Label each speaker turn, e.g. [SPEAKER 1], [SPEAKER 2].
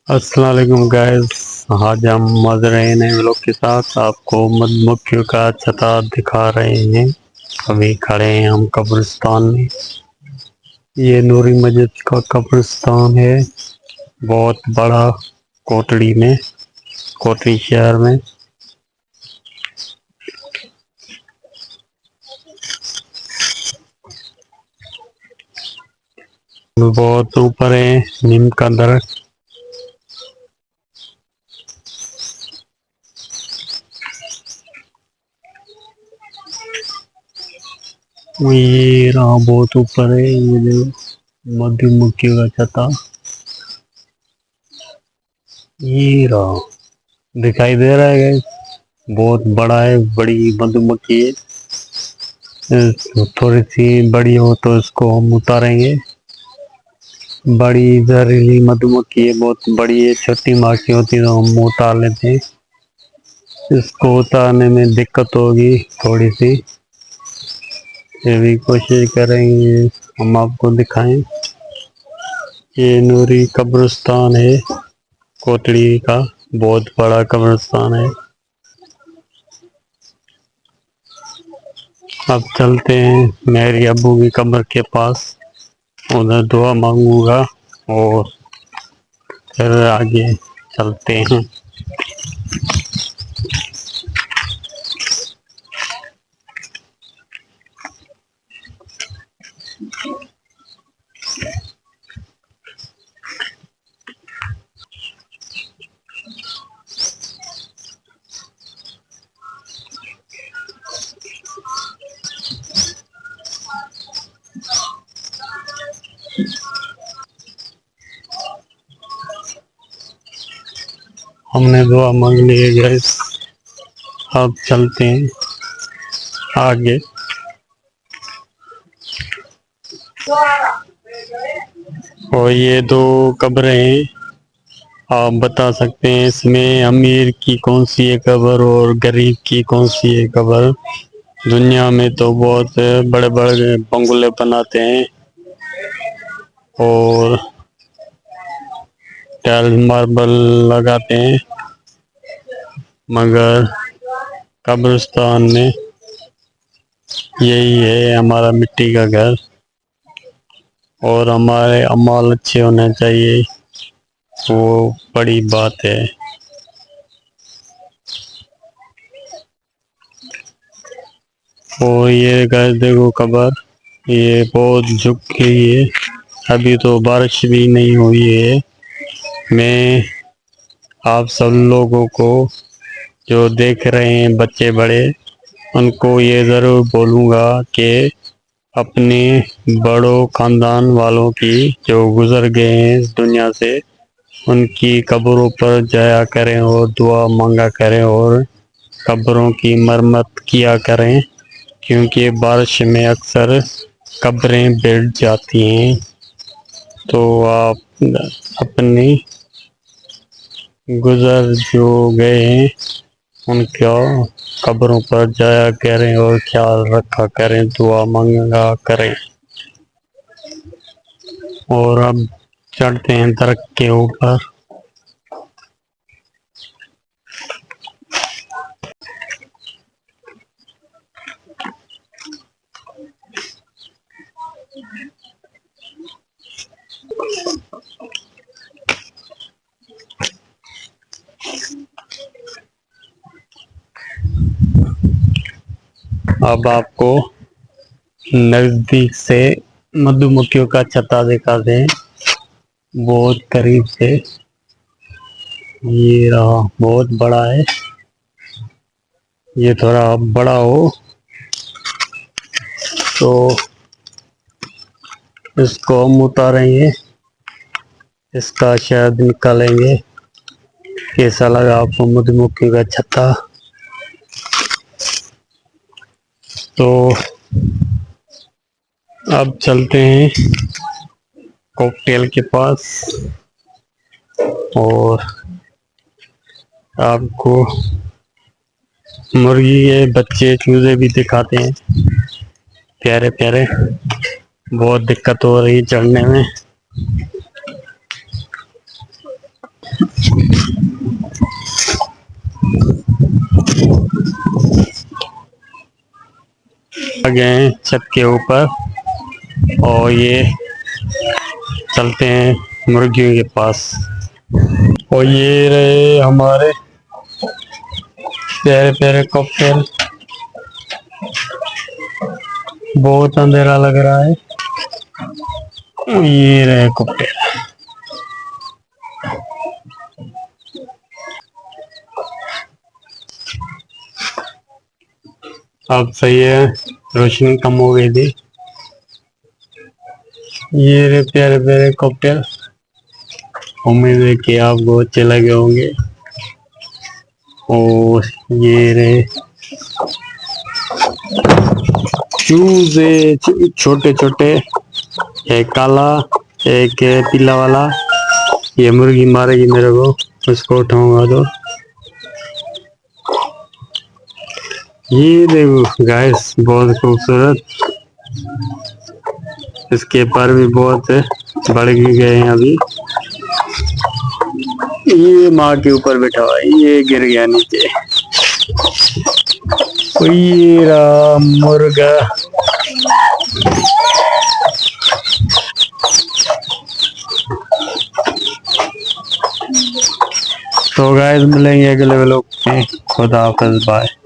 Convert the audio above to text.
[SPEAKER 1] السلام علیکم گائز. آج ہم مظرین بلاگ کے ساتھ آپ کو مدھ مکھیوں کا چھتا دکھا رہے ہیں. ابھی کھڑے ہیں ہم قبرستان میں. یہ نوری مسجد کا قبرستان ہے. بہت بڑا کوٹڑی میں کوٹڑی شہر میں. بہت اوپر ہے نیم کا درخت. یہ رہا بہت اوپر ہے. یہ مدھ مکھیوں کا چھتا یہ رہا دکھائی دے رہا ہے. بہت بڑا ہے. بڑی مدھ مکھی ہے. تھوڑی سی بڑی ہو تو اس کو ہم اتاریں گے. بڑی زہریلی مدھ مکھی ہے. بہت بڑی ہے. چھوٹی ماکھی ہوتی ہے تو ہم اتار لیتے ہیں. اس کو اتارنے میں دقت ہوگی تھوڑی سی. پھر بھی کوشش کریں گے ہم آپ کو دکھائیں. یہ نوری قبرستان ہے کوٹڑی کا. بہت بڑا قبرستان ہے. اب چلتے ہیں میری ابو کی قبر کے پاس. ادھر دعا مانگوں گا اور پھر آگے چلتے ہیں. ہم نے دعا مانگ لی ہے گائس. اب چلتے ہیں آگے. اور یہ دو قبریں ہیں. آپ بتا سکتے ہیں اس میں امیر کی کون سی ہے قبر اور غریب کی کون سی ہے قبر. دنیا میں تو بہت بڑے بڑے بنگلے بناتے ہیں اور ٹائل ماربل لگاتے ہیں. مگر قبرستان میں یہی ہے ہمارا مٹی کا گھر. اور ہمارے اعمال اچھے ہونے چاہیے. وہ بڑی بات ہے. اور یہ گائس دیکھو قبر. یہ بہت جھک گئی ہے. ابھی تو بارش بھی نہیں ہوئی ہے. میں آپ سب لوگوں کو جو دیکھ رہے ہیں بچے بڑے ان کو یہ ضرور بولوں گا کہ اپنے بڑوں خاندان والوں کی جو گزر گئے ہیں اس دنیا سے ان کی قبروں پر جایا کریں اور دعا مانگا کریں اور قبروں کی مرمت کیا کریں. کیونکہ بارش میں اکثر قبریں بیٹھ جاتی ہیں. تو آپ اپنی گزر جو گئے ہیں ان کا قبروں پر جایا کریں اور خیال رکھا کریں. دعا مانگا کریں. اور اب چڑھتے ہیں درخت کے اوپر. اب آپ کو نزدیک سے مدھو مکھیوں کا چھتا دکھا دیں. بہت قریب سے. یہ رہا بہت بڑا ہے. یہ تھوڑا بڑا ہو تو اس کو ہم اتاریں گے. اس کا شہد نکالیں گے. کیسا لگا آپ کو مدھ مکھی کا چھتا؟ تو اب چلتے ہیں کوکٹیل کے پاس اور آپ کو مرغی کے بچے چوزے بھی دکھاتے ہیں پیارے پیارے. بہت دقت ہو رہی چڑھنے میں. گئے ہیں چھت کے اوپر اور یہ چلتے ہیں مرغیوں کے پاس. اور یہ رہے ہمارے پیارے پیارے کبوتر. بہت اندھیرا لگ رہا ہے. یہ رہے کبوتر. اب صحیح ہے, روشنی کم ہو گئی تھی. یہ رہے پیارے پیارے کبوتر. امید ہے کہ آپ کو اچھے لگے ہوں گے. اور یہ رہے چوزے چھوٹے چھوٹے, ایک کالا ایک پیلا والا. یہ مرغی مارے گی میرے کو, اس کو اٹھاؤں گا تو. یہ دیکھو گائس, بہت خوبصورت. اس کے پر بھی بہت بڑھ گئے ہیں ابھی. یہ ماں کے اوپر بیٹھا ہوا ہے, یہ گر گیا نیچے. یہ رہا مرغا. تو گائز ملیں گے اگلے ولاگ میں. خدا حافظ, بائے.